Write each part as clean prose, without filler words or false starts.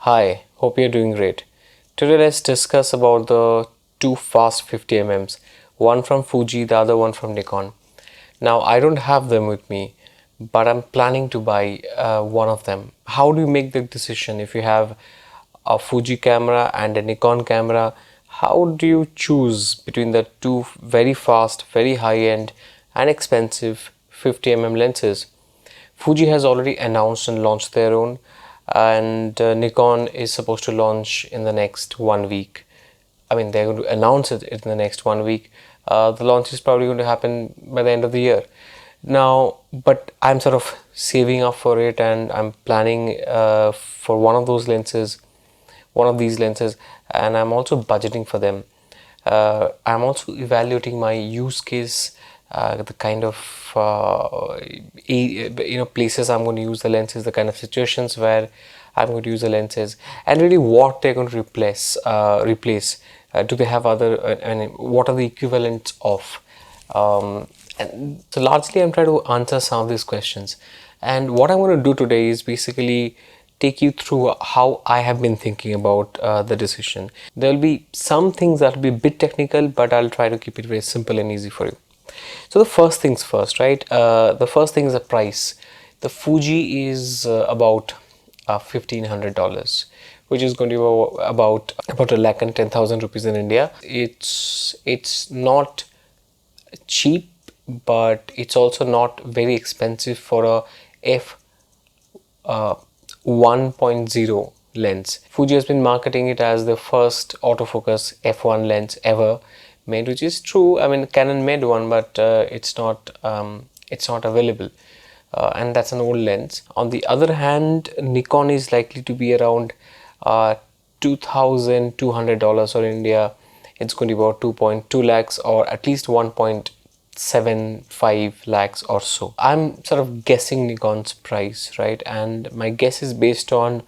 Hi, hope you're doing great. Today let's discuss about the two fast 50 mm's, one from Fuji, the other one from Nikon. Now I don't have them with me, but I'm planning to buy one of them. How do you make the decision if you have a Fuji camera and a Nikon camera? How do you choose between the two very fast, very high-end and expensive 50 mm lenses? Fuji has already announced and launched their own, and Nikon is supposed to launch in the next 1 week. I mean, they're going to announce it in the next 1 week. The launch is probably going to happen by the end of the year. Now, but I'm sort of saving up for it, and I'm planning for one of these lenses, and I'm also budgeting for them. I'm also evaluating my use case, the kind of places I'm going to use the lenses, the kind of situations where I'm going to use the lenses, and really what they're going to replace. Do they have other and what are the equivalents of? And so largely I'm trying to answer some of these questions, and what I'm going to do today is basically take you through how I have been thinking about the decision. There will be some things that will be a bit technical, but I'll try to keep it very simple and easy for you. So the first things first, right? The first thing is the price. The Fuji is about $1,500, which is going to be about a lakh and 10,000 rupees in India. It's not cheap, but it's also not very expensive for a f 1.0 lens. Fuji has been marketing it as the first autofocus f1 lens ever made, which is true. I mean, Canon made one, but it's not available, and that's an old lens. On the other hand, Nikon is likely to be around $2,200, or in India it's going to be about 2.2 lakhs, or at least 1.75 lakhs or so. I'm sort of guessing Nikon's price, right? And my guess is based on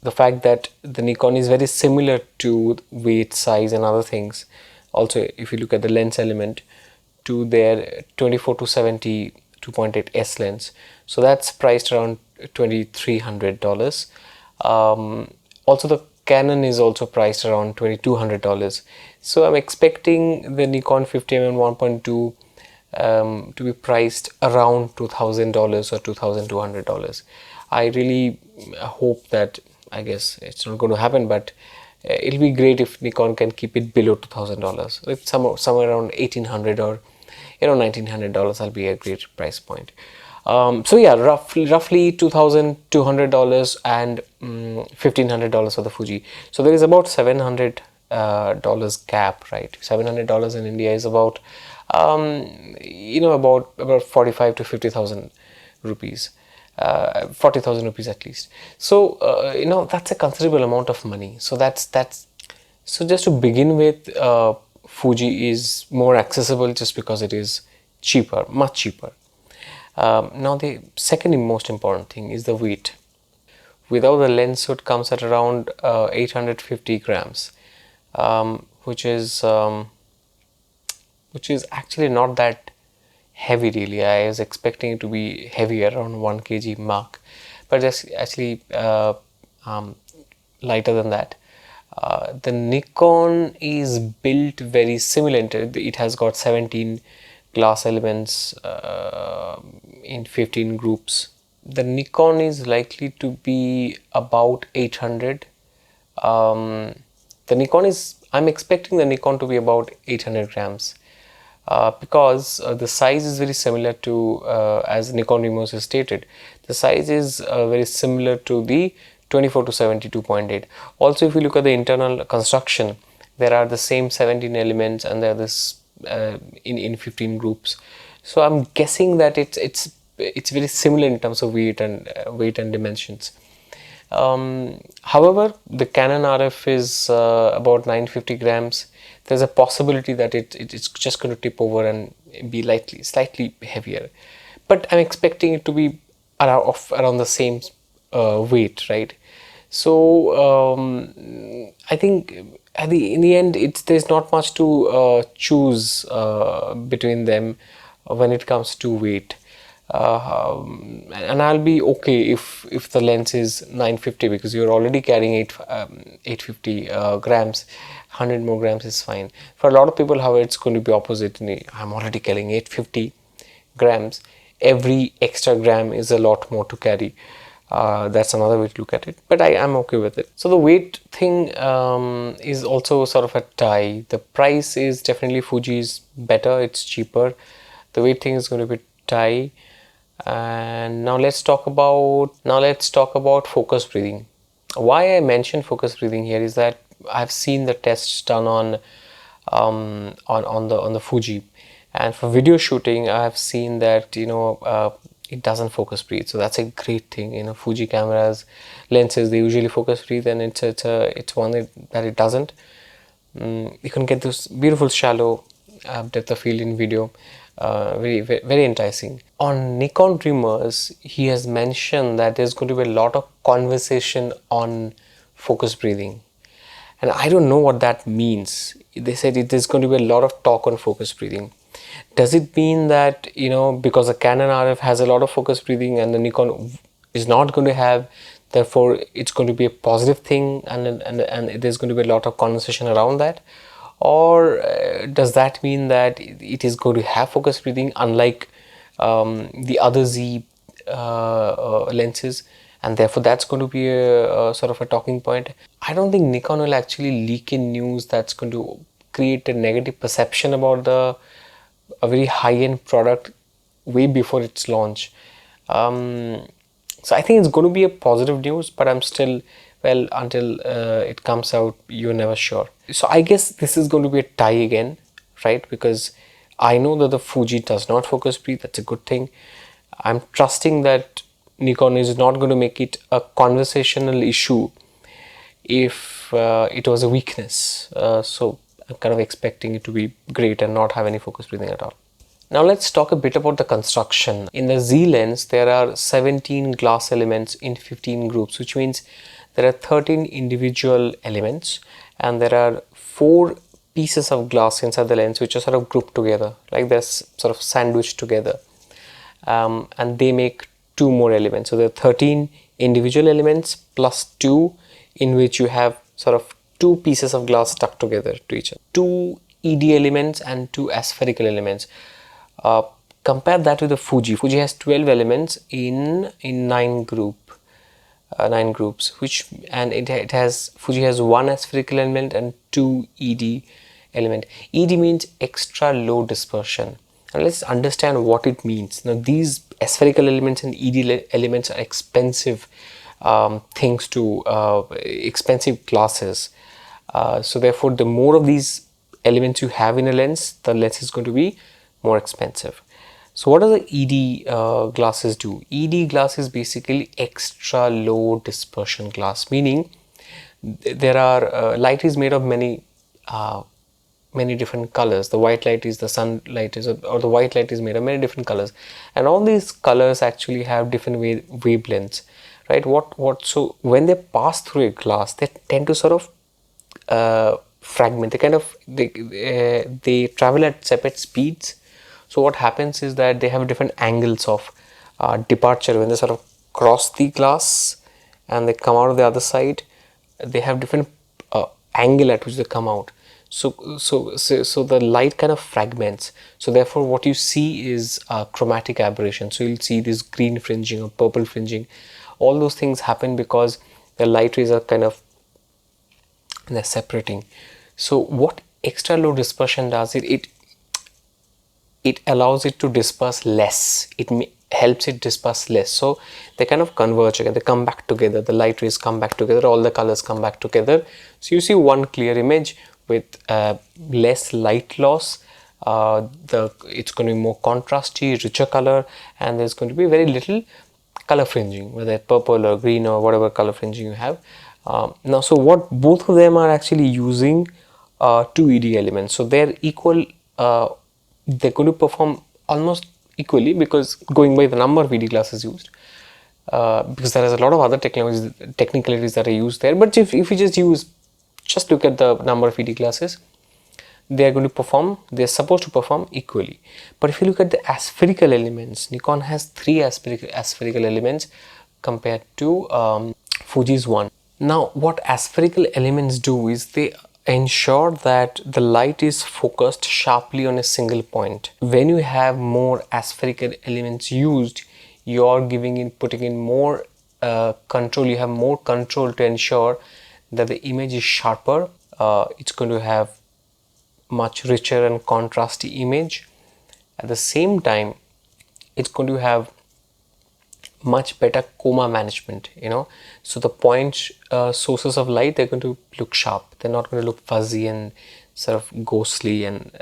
the fact that the Nikon is very similar to weight, size and other things. Also, if you look at the lens element, to their 24 to 70 2.8S lens, so that's priced around $2,300. Also, the Canon is also priced around $2,200. So I'm expecting the Nikon 50mm 1.2 to be priced around $2,000 or $2,200. I really hope that, I guess it's not going to happen, but it'll be great if Nikon can keep it below $2,000. If somewhere around 1,800 or $1,900, that'll be a great price point. So yeah, roughly $2,200 and $1,500 for the Fuji. So there is about $700 gap, right? $700 in India is about about 45 to 50,000 rupees. 40,000 rupees at least. So that's a considerable amount of money. So so just to begin with, Fuji is more accessible just because it is cheaper, much cheaper. Now the second most important thing is the weight. Without the lens hood comes at around 850 grams, which is actually not that heavy really. I was expecting it to be heavier, around 1 kg mark, but it's actually lighter than that. The Nikon is built very similar. It has got 17 glass elements in 15 groups. The Nikon is likely to be about 800. I'm expecting the Nikon to be about 800 grams. Because the size is very similar to, as Nikon Remote has stated, the size is very similar to the 24 to 70 2.8. Also, if you look at the internal construction, there are the same 17 elements, and there are this in 15 groups. So I'm guessing that it's very similar in terms of weight and dimensions. However, the Canon RF is about 950 grams. There's a possibility that it's just going to tip over and be slightly heavier, but I'm expecting it to be around the same weight, right? So I think in the end, there's not much to choose between them when it comes to weight. and I'll be okay if the lens is 950, because you're already carrying 850 grams. 100 more grams is fine. For a lot of people, however, it's going to be opposite. I'm already carrying 850 grams. Every extra gram is a lot more to carry. That's another way to look at it, but I am okay with it. So the weight thing is also sort of a tie. The price is definitely Fuji's better, it's cheaper. The weight thing is going to be tie. And now let's talk about focus breathing. Why I mentioned focus breathing here is that I've seen the tests done on the Fuji, and for video shooting I have seen that it doesn't focus breathe. So that's a great thing. Fuji cameras, lenses, they usually focus breathe, and it's one that it doesn't. You can get this beautiful shallow depth of field in video. Very enticing. On Nikon Dreamers, he has mentioned that there's going to be a lot of conversation on focus breathing, and I don't know what that means. They said there's going to be a lot of talk on focus breathing. Does it mean that because the Canon RF has a lot of focus breathing and the Nikon is not going to have, therefore it's going to be a positive thing, and there's going to be a lot of conversation around that? Or does that mean that it is going to have focus breathing, unlike the other Z lenses, and therefore that's going to be a sort of a talking point? I don't think Nikon will actually leak in news that's going to create a negative perception about a very high-end product way before its launch. So I think it's going to be a positive news, but I'm still, well, until it comes out, you're never sure. So I guess this is going to be a tie again, right? Because I know that the Fuji does not focus breathe. That's a good thing. I'm trusting that Nikon is not going to make it a conversational issue if it was a weakness. So I'm kind of expecting it to be great and not have any focus breathing at all. Now let's talk a bit about the construction. In the Z lens, there are 17 glass elements in 15 groups, which means there are 13 individual elements, and there are 4 pieces of glass inside the lens which are sort of grouped together, like they're sort of sandwiched together, and they make 2 more elements. So there are 13 individual elements plus 2, in which you have sort of 2 pieces of glass stuck together to each other. 2 ED elements and 2 aspherical elements. Compare that with the Fuji. Fuji has 12 elements in 9 groups, Fuji has 1 aspherical element and 2 ED element. ED means extra low dispersion. Now let's understand what it means. Now these aspherical elements and ED elements are expensive things to expensive glasses. So therefore, the more of these elements you have in a lens, the lens is going to be more expensive. So what do the ED glasses do? ED glass is basically extra low dispersion glass, meaning there are light is made of many different colors. The white light is the sunlight or the white light is made of many different colors, and all these colors actually have different wavelengths, right? So when they pass through a glass, they tend to sort of fragment. They travel at separate speeds. So what happens is that they have different angles of departure when they sort of cross the glass and they come out of the other side. They have different angle at which they come out. So the light kind of fragments. So therefore, what you see is chromatic aberration. So you'll see this green fringing or purple fringing. All those things happen because the light rays are kind of, they're separating. So what extra low dispersion does, it allows it to disperse less. It helps it disperse less. So they kind of converge again. They come back together. The light rays come back together. All the colors come back together. So you see one clear image with less light loss. It's going to be more contrasty, richer color, and there's going to be very little color fringing, whether it's purple or green or whatever color fringing you have. Now, so what both of them are actually using 2 ED elements. So they're equal. They're going to perform almost equally, because going by the number of ED glasses used, because there is a lot of other technicalities that are used there. But if you just look at the number of ED glasses, they're supposed to perform equally. But if you look at the aspherical elements, Nikon has three aspherical elements compared to Fuji's one. Now, what aspherical elements do is they ensure that the light is focused sharply on a single point. When you have more aspherical elements used, you're putting in more control. You have more control to ensure that the image is sharper. It's going to have much richer and contrasty image. At the same time, it's going to have much better chroma management, so the point sources of light, they're going to look sharp, they're not going to look fuzzy and sort of ghostly, and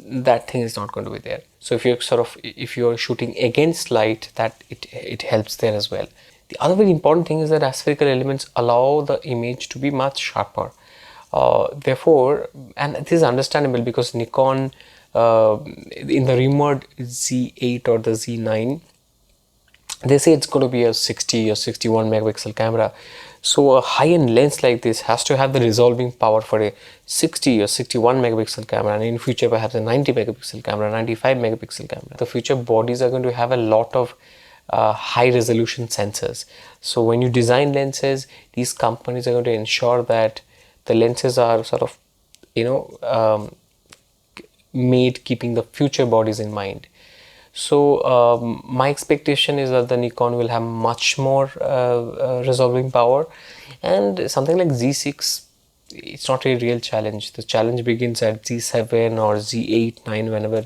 that thing is not going to be there. So if you're shooting against light, that it helps there as well. The other very important thing is that aspherical elements allow the image to be much sharper. Therefore, and this is understandable because Nikon in the rumored Z8 or the Z9, they say it's going to be a 60 or 61 megapixel camera. So a high-end lens like this has to have the resolving power for a 60 or 61 megapixel camera, and in future perhaps a 90 megapixel camera, 95 megapixel camera. The future bodies are going to have a lot of high resolution sensors. So when you design lenses, these companies are going to ensure that the lenses are sort of made keeping the future bodies in mind. So my expectation is that the Nikon will have much more resolving power, and something like Z6, it's not a real challenge. The challenge begins at Z7 or Z8, 9, whenever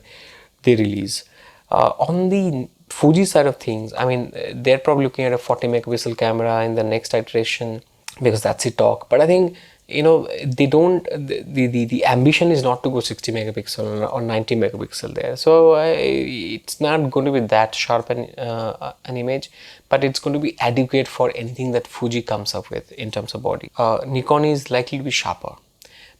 they release. On the Fuji side of things, I mean, they're probably looking at a 40 megapixel camera in the next iteration because that's the talk. But I think they don't, the ambition is not to go 60 megapixel or 90 megapixel there. So it's not going to be that sharp an image, but it's going to be adequate for anything that Fuji comes up with in terms of body. Nikon is likely to be sharper,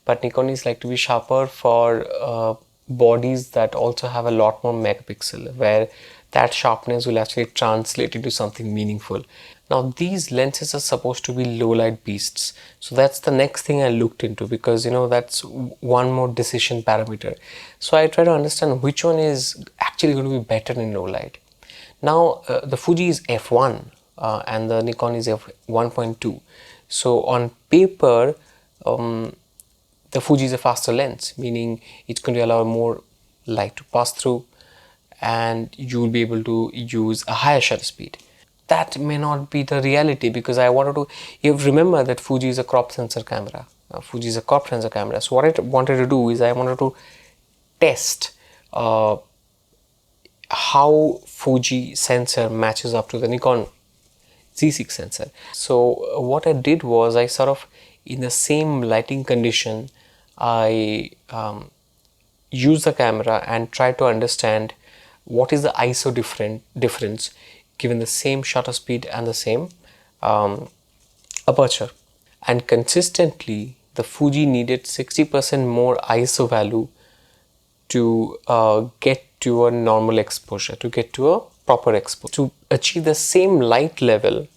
but Nikon is likely to be sharper for bodies that also have a lot more megapixel, where that sharpness will actually translate into something meaningful. Now these lenses are supposed to be low light beasts, so that's the next thing I looked into, because that's one more decision parameter. So I try to understand which one is actually going to be better in low light. Now the Fuji is f1 and the Nikon is f1.2. So on paper, the Fuji is a faster lens, meaning it's going to allow more light to pass through, and you will be able to use a higher shutter speed. That may not be the reality, because you remember that Fuji is a crop sensor camera. Fuji is a crop sensor camera. So what I wanted to do is I wanted to test how Fuji sensor matches up to the Nikon Z6 sensor. So what I did was I in the same lighting condition, I used the camera and tried to understand what is the ISO difference given the same shutter speed and the same aperture. And consistently, the Fuji needed 60% more ISO value to get to a normal exposure, to get to a proper exposure. To achieve the same light level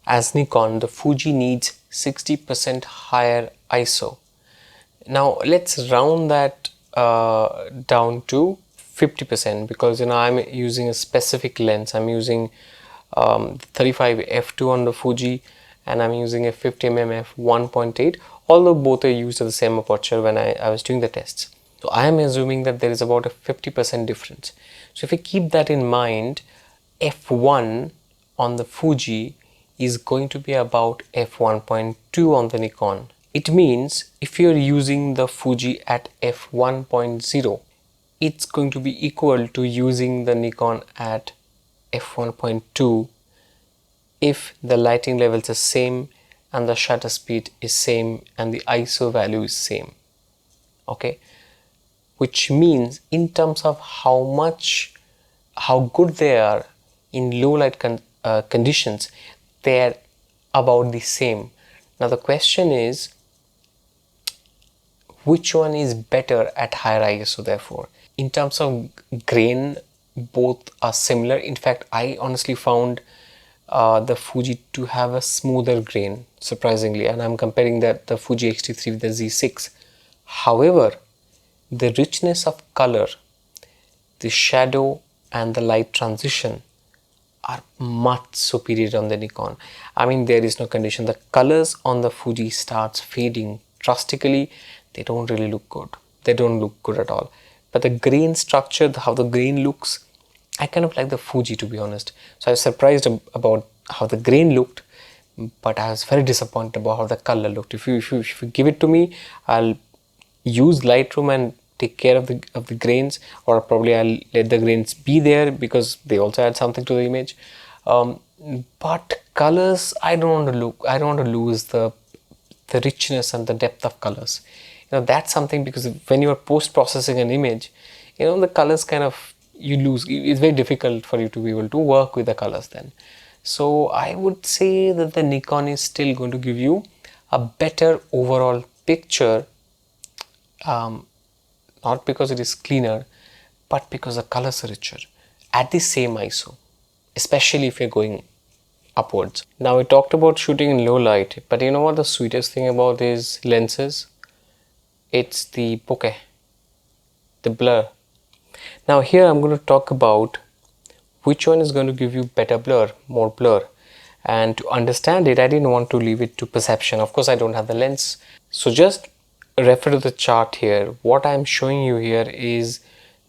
as Nikon, the Fuji needs 60% higher ISO. Now let's round that down to 50%, because I'm using a specific lens. I'm using 35 f2 on the Fuji, and I'm using a 50mm f1.8, although both are used at the same aperture when I was doing the tests. So I am assuming that there is about a 50% difference. So if I keep that in mind, f1 on the Fuji is going to be about f1.2 on the Nikon. It means if you're using the Fuji at f1.0, it's going to be equal to using the Nikon at f1.2 if the lighting levels are same and the shutter speed is same and the ISO value is same. Okay, which means in terms of how good they are in low light conditions, they're about the same. Now the question is, which one is better at higher ISO? Therefore, in terms of grain, both are similar. In fact, I honestly found the Fuji to have a smoother grain, surprisingly, and I'm comparing the Fuji X-T3 with the Z6. However, the richness of color, the shadow and the light transition are much superior on the Nikon. I mean, there is no condition. The colors on the Fuji starts fading drastically. They don't really look good. They don't look good at all. But the grain structure, how the grain looks, I kind of like the Fuji, to be honest. So I was surprised about how the grain looked, but I was very disappointed about how the color looked. If you give it to me, I'll use Lightroom and take care of the grains, or probably I'll let the grains be there because they also add something to the image. But colors, I don't want to lose the richness and the depth of colors. That's something, because when you are post processing an image, the colors kind of you lose. It's very difficult for you to be able to work with the colors then. So I would say that the Nikon is still going to give you a better overall picture, not because it is cleaner, but because the colors are richer at the same ISO, especially if you're going upwards. Now we talked about shooting in low light, but you know what the sweetest thing about these lenses? It's the bokeh, the blur. Now here I'm going to talk about which one is going to give you better blur, more blur. And to understand it, I didn't want to leave it to perception. Of course, I don't have the lens. So just refer to the chart here. What I'm showing you here is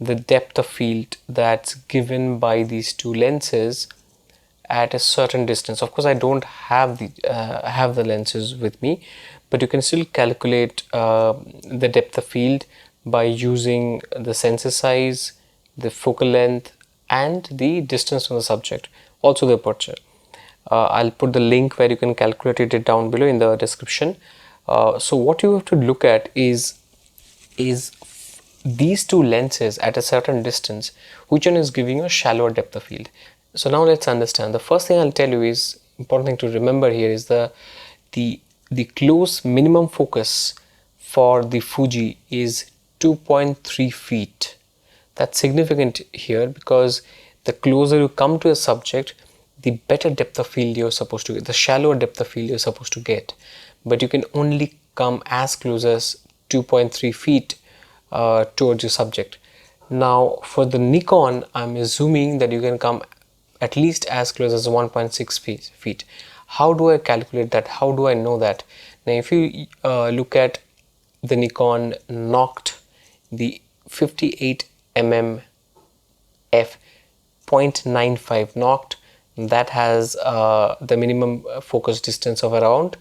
the depth of field that's given by these two lenses at a certain distance. Of course, I don't have the lenses with me, but you can still calculate the depth of field by using the sensor size, the focal length, and the distance from the subject, also the aperture. I'll put the link where you can calculate it down below in the description. So what you have to look at is these two lenses at a certain distance, which one is giving you a shallower depth of field. So now let's understand. The first thing I'll tell you is, important thing to remember here is the close minimum focus for the Fuji is 2.3 feet. That's significant here because the closer you come to a subject, the better depth of field you're supposed to get, the shallower depth of field you're supposed to get. But you can only come as close as 2.3 feet towards your subject. Now for the Nikon, I'm assuming that you can come at least as close as 1.6 feet. How do I calculate that? How do I know that? Now if you look at the Nikon Noct, the 58mm f.95 Noct, that has the minimum focus distance of around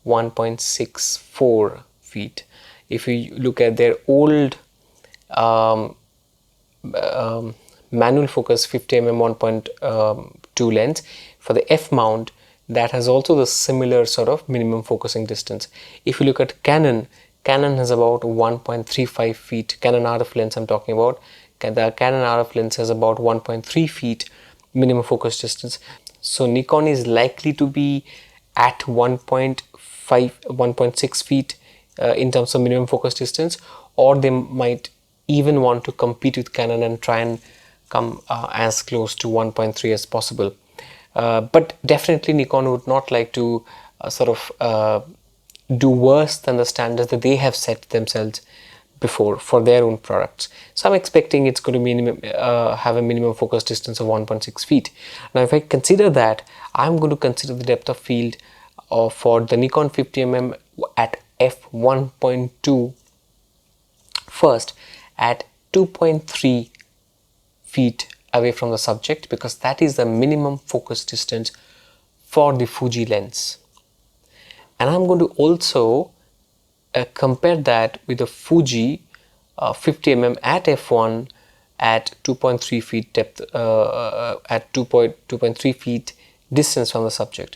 1.64 feet. If you look at their old manual focus 50mm 1.2 lens for the f mount, that has also the similar sort of minimum focusing distance. If you look at Canon has about 1.35 feet. Canon RF lens I'm talking about. The Canon RF lens has about 1.3 feet minimum focus distance. So Nikon is likely to be at 1.6 feet in terms of minimum focus distance, or they might even want to compete with Canon and try and come as close to 1.3 as possible. But definitely Nikon would not like to do worse than the standards that they have set themselves before for their own products. So I'm expecting it's going to have a minimum focus distance of 1.6 feet. Now if I consider that, I'm going to consider the depth of field for the Nikon 50mm at f1.2 first at 2.3 feet away from the subject, because that is the minimum focus distance for the Fuji lens. And I'm going to also compare that with the Fuji 50mm at f1 at 2.3 feet depth, at 2.3 feet distance from the subject.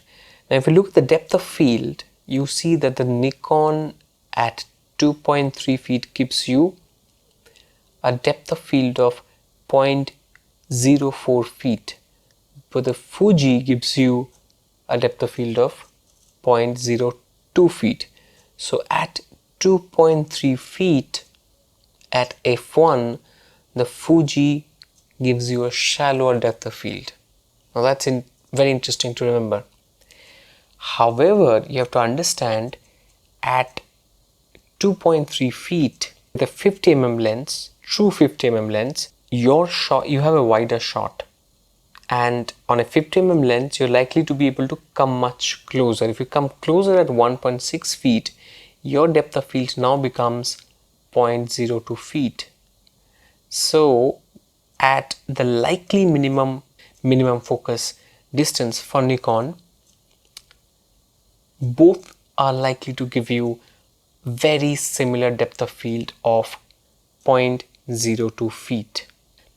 Now if you look at the depth of field, you see that the Nikon at 2.3 feet gives you a depth of field of 0.04 feet, but the Fuji gives you a depth of field of 0.02 feet. So at 2.3 feet at f1, the Fuji gives you a shallower depth of field. Now that's very interesting to remember. However, you have to understand at 2.3 feet The 50mm lens, true 50mm lens, your shot, you have a wider shot, and on a 50mm lens you're likely to be able to come much closer. If you come closer at 1.6 feet, your depth of field now becomes 0.02 feet. So at the likely minimum focus distance for Nikon, both are likely to give you very similar depth of field of 0.02 feet.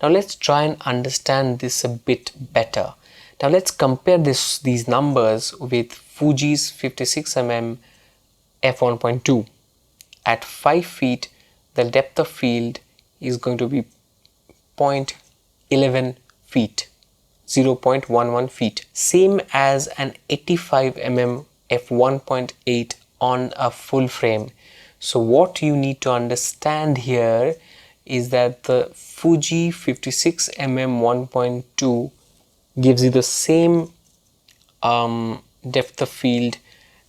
Now let's try and understand this a bit better. Now let's compare these numbers with Fuji's 56mm f1.2. At 5 feet, the depth of field is going to be 0.11 feet, 0.11 feet, same as an 85mm f1.8 on a full frame. So what you need to understand here is that the Fuji 56mm 1.2 gives you the same depth of field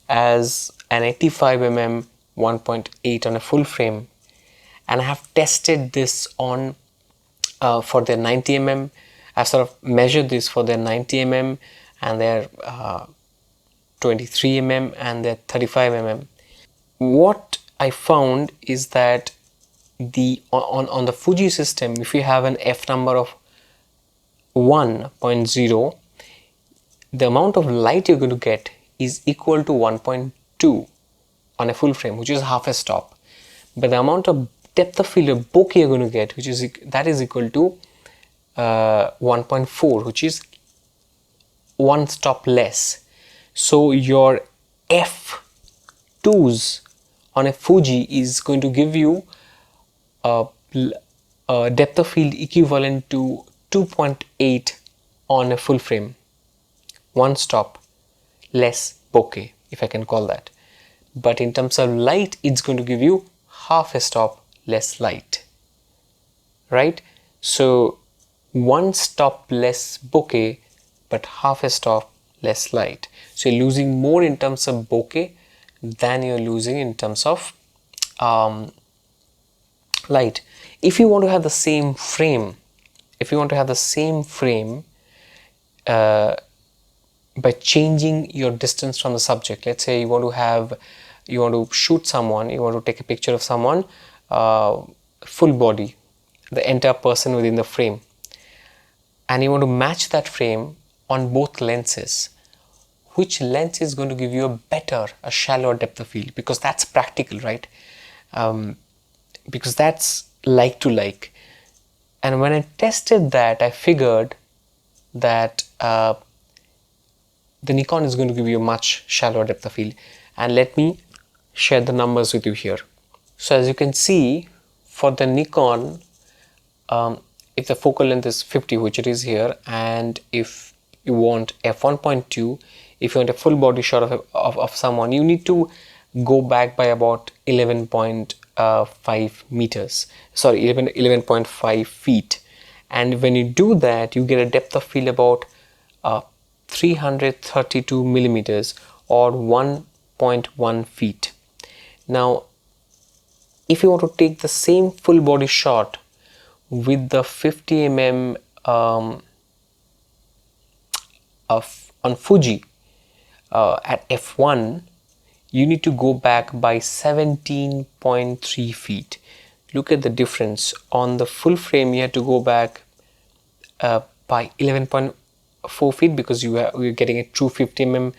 as an 85mm 1.8 on a full frame, and I have tested this on for their 90mm. I've sort of measured this for their 90mm and their 23mm and their 35mm. What I found is that on the Fuji system, if you have an f number of 1.0, the amount of light you're going to get is equal to 1.2 on a full frame, which is half a stop. But the amount of depth of field of bokeh you're going to get, which is equal to 1.4, which is one stop less. So your f2s on a Fuji is going to give you a depth of field equivalent to 2.8 on a full frame, one stop less bokeh, if I can call that. But in terms of light, it's going to give you half a stop less light, right? So one stop less bokeh, but half a stop less light. So you're losing more in terms of bokeh than you're losing in terms of light. If you want to have the same frame, by changing your distance from the subject, let's say you want to shoot someone, you want to take a picture of someone, full body, the entire person within the frame, and you want to match that frame on both lenses. Which lens is going to give you a shallower depth of field? Because that's practical, right? Because that's like to like. And when I tested that, I figured that the Nikon is going to give you a much shallower depth of field. And let me share the numbers with you here. So as you can see, for the Nikon, if the focal length is 50, which it is here, and if you want f1.2, if you want a full body shot of someone, you need to go back by about 11.5 meters, sorry, 11.5 feet. And when you do that, you get a depth of field about 332 millimeters or 1.1 feet. Now, if you want to take the same full body shot with the 50mm on Fuji at f1, you need to go back by 17.3 feet. Look at the difference. On the full frame, you have to go back by 11.4 feet because we're getting a true 50mm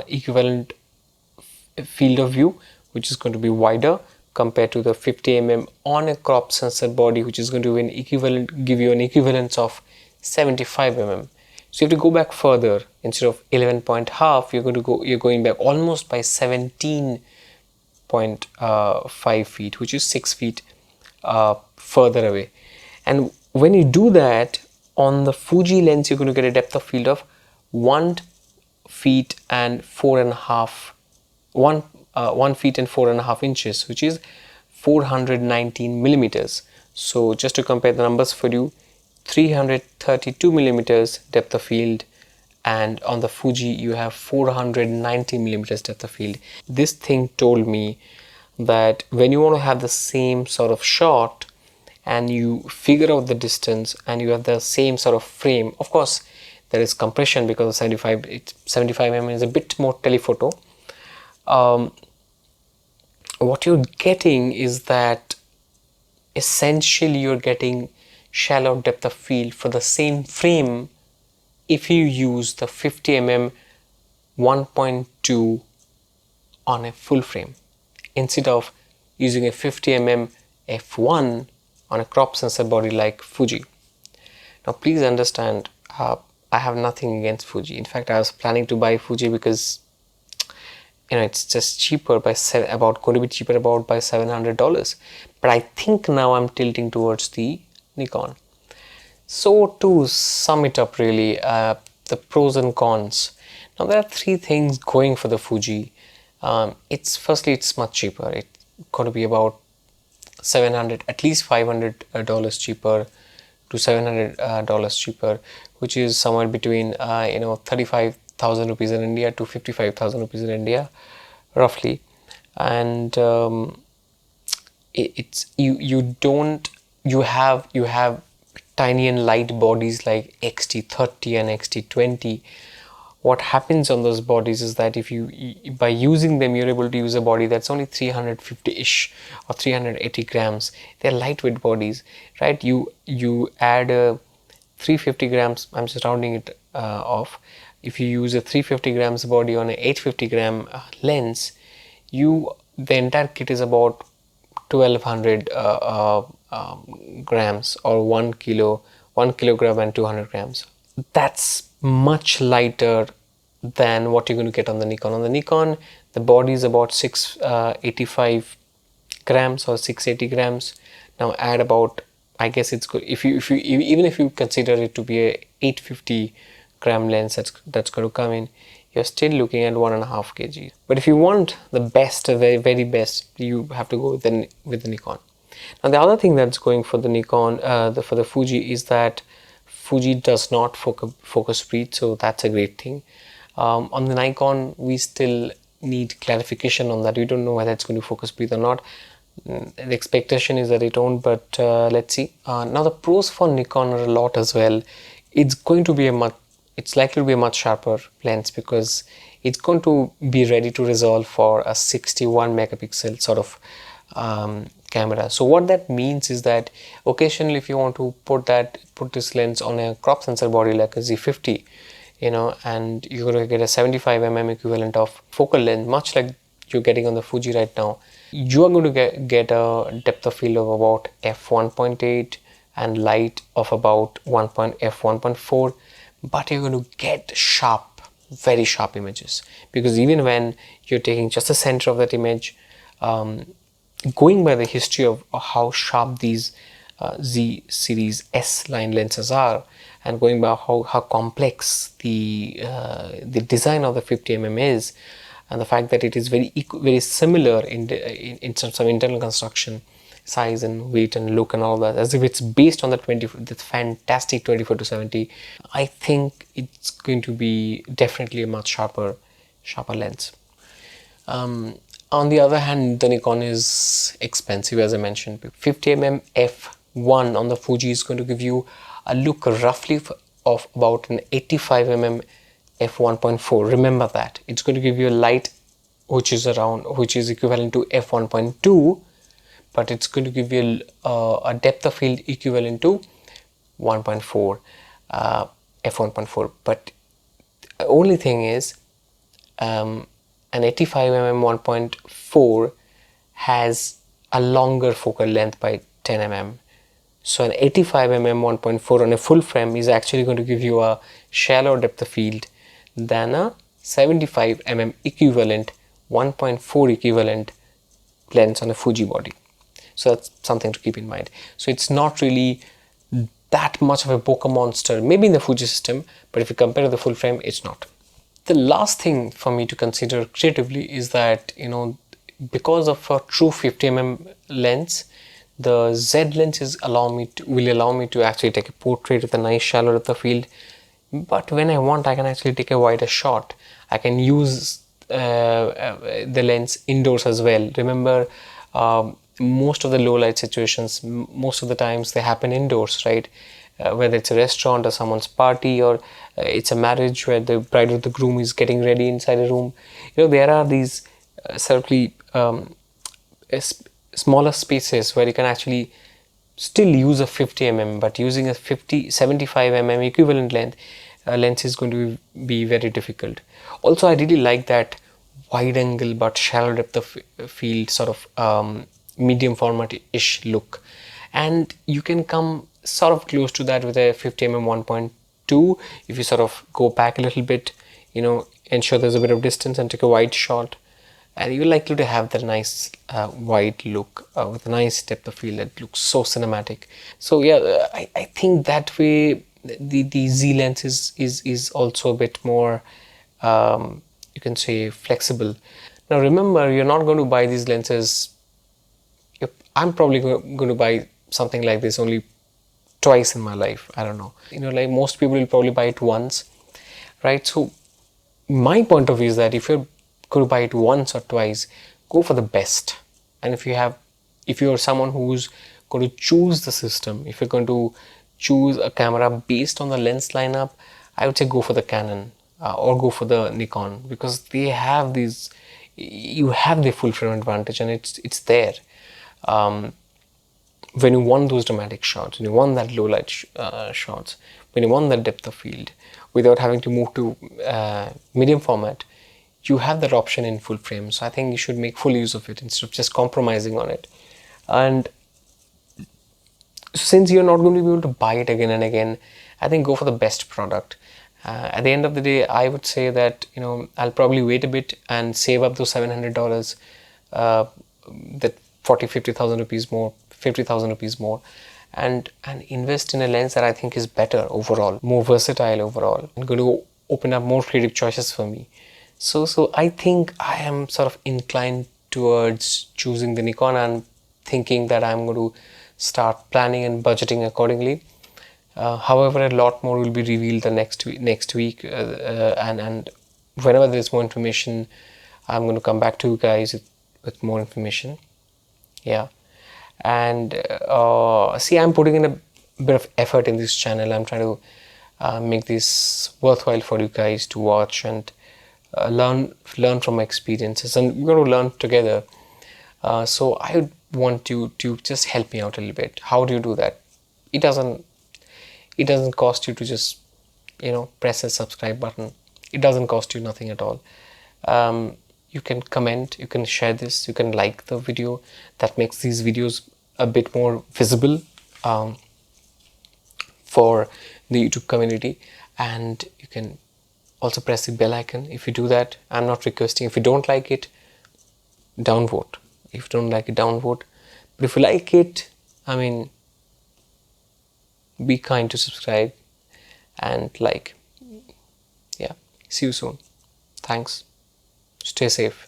equivalent field of view, which is going to be wider compared to the 50mm on a crop sensor body, which is going to give you an equivalence of 75mm. So you have to go back further. Instead of 11.5, you're going back almost by 17.5 feet, which is 6 feet further away. And when you do that on the Fuji lens, you're going to get a depth of field of 1 feet and 1 feet and 4.5 inches, which is 419 millimeters. So just to compare the numbers for you, 332 millimeters depth of field, and on the Fuji you have 490 millimeters depth of field. This thing told me that when you want to have the same sort of shot and you figure out the distance and you have the same sort of frame, of course there is compression because of 75 mm is a bit more telephoto. What you're getting is that essentially you're getting shallow depth of field for the same frame if you use the 50 mm 1.2 on a full frame instead of using a 50 mm f1 on a crop sensor body like Fuji. Now please understand, I have nothing against Fuji. In fact, I was planning to buy Fuji because it's just cheaper by going to be cheaper about by $700. But I think now I'm tilting towards the Nikon. So to sum it up, really, the pros and cons. Now there are three things going for the Fuji. Firstly, it's much cheaper. It's going to be about 700, at least $500 cheaper to $700 cheaper, which is somewhere between 35,000 rupees in India to 55,000 rupees in India, roughly. And you have tiny and light bodies like XT30 and XT20. What happens on those bodies is that if by using them, you're able to use a body that's only 350-ish or 380 grams. They're lightweight bodies, right? You add a 350 grams, I'm just rounding it off. If you use a 350 grams body on an 850 gram lens, the entire kit is about 1200 grams, or 1 kilogram and 200 grams. That's much lighter than what you're going to get on the Nikon. On the Nikon, the body is about 685 grams or 680 grams. Now add about, I guess it's good even if you consider it to be a 850 gram lens that's going to come in, you're still looking at 1.5 kg. But if you want the best, the very, very best, you have to go with the Nikon. Now the other thing that's going for the Nikon, for the Fuji, is that Fuji does not focus breed, so that's a great thing. On the Nikon, we still need clarification on that. We don't know whether it's going to focus breathe or not. The expectation is that it won't, but let's see. Now the pros for Nikon are a lot as well. It's likely to be a much sharper lens because it's going to be ready to resolve for a 61 megapixel sort of camera. So what that means is that occasionally if you want to put this lens on a crop sensor body like a Z50, and you're going to get a 75 mm equivalent of focal length, much like you're getting on the Fuji right now, you are going to get a depth of field of about f1.8 and light of about f1.4, but you're going to get very sharp images, because even when you're taking just the center of that image, going by the history of how sharp these Z series S line lenses are, and going by how complex the design of the 50 mm is, and the fact that it is very similar in terms of internal construction, size and weight and look and all that, as if it's based on the fantastic 24-70, I think it's going to be definitely a much sharper lens. On the other hand, the Nikon is expensive, as I mentioned. 50 mm f1 on the Fuji is going to give you a look roughly of about an 85 mm f1.4. Remember that it's going to give you a light which is equivalent to f1.2, but it's going to give you a depth of field equivalent to 1.4 f1.4. But the only thing is, an 85 mm 1.4 has a longer focal length by 10 mm. So an 85 mm 1.4 on a full frame is actually going to give you a shallower depth of field than a 75 mm equivalent 1.4 equivalent lens on a Fuji body. So that's something to keep in mind. So it's not really that much of a bokeh monster, maybe in the Fuji system, but if you compare to the full frame, it's not. The last thing for me to consider creatively is that, because of a true 50 mm lens, the Z lens will allow me to actually take a portrait with a nice shallow depth of field. But when I want, I can actually take a wider shot. I can use the lens indoors as well. Remember, most of the low light situations, most of the times they happen indoors, right? Whether it's a restaurant or someone's party, or it's a marriage where the bride or the groom is getting ready inside a room. There are these certainly smaller spaces where you can actually still use a 50 mm, but using a 75 mm equivalent lens is going to be very difficult. Also, I really like that wide angle but shallow depth of field sort of medium format ish look, and you can come sort of close to that with a 50 mm 1.2 if you sort of go back a little bit, ensure there's a bit of distance and take a wide shot, and you're likely to have that nice wide look with a nice depth of field that looks so cinematic. So yeah, I think that way the Z lens is also a bit more, you can say, flexible. Now remember, you're not going to buy these lenses. I'm probably going to buy something like this only twice in my life. I don't know. Like most people will probably buy it once, right? So my point of view is that if you're going to buy it once or twice, go for the best. And if you're someone who's going to choose the system, if you're going to choose a camera based on the lens lineup, I would say go for the Canon or go for the Nikon, because they have these, you have the full frame advantage, and it's there. When you want those dramatic shots, when you want that low light shots, when you want that depth of field without having to move to medium format, you have that option in full frame. So I think you should make full use of it instead of just compromising on it. And since you're not going to be able to buy it again and again, I think go for the best product. At the end of the day, I would say that I'll probably wait a bit and save up those $700, that 40,000-50,000 rupees more, 50,000 rupees more, and invest in a lens that I think is better overall, more versatile overall, and going to open up more creative choices for me. So I think I am sort of inclined towards choosing the Nikon, and thinking that I'm going to start planning and budgeting accordingly. However, a lot more will be revealed the next week, and whenever there's more information, I'm going to come back to you guys with more information. Yeah. And see, I'm putting in a bit of effort in this channel. I'm trying to make this worthwhile for you guys to watch and learn from my experiences, and we're going to learn together. So I would want you to just help me out a little bit. How do you do that? It doesn't cost you to just press a subscribe button. It doesn't cost you nothing at all. You can comment, you can share this, you can like the video. That makes these videos a bit more visible for the YouTube community. And you can also press the bell icon. If you do that, I'm not requesting. If you don't like it, downvote. If you don't like it, downvote. But if you like it, I mean, be kind to subscribe and like. Yeah, see you soon. Thanks. Stay safe.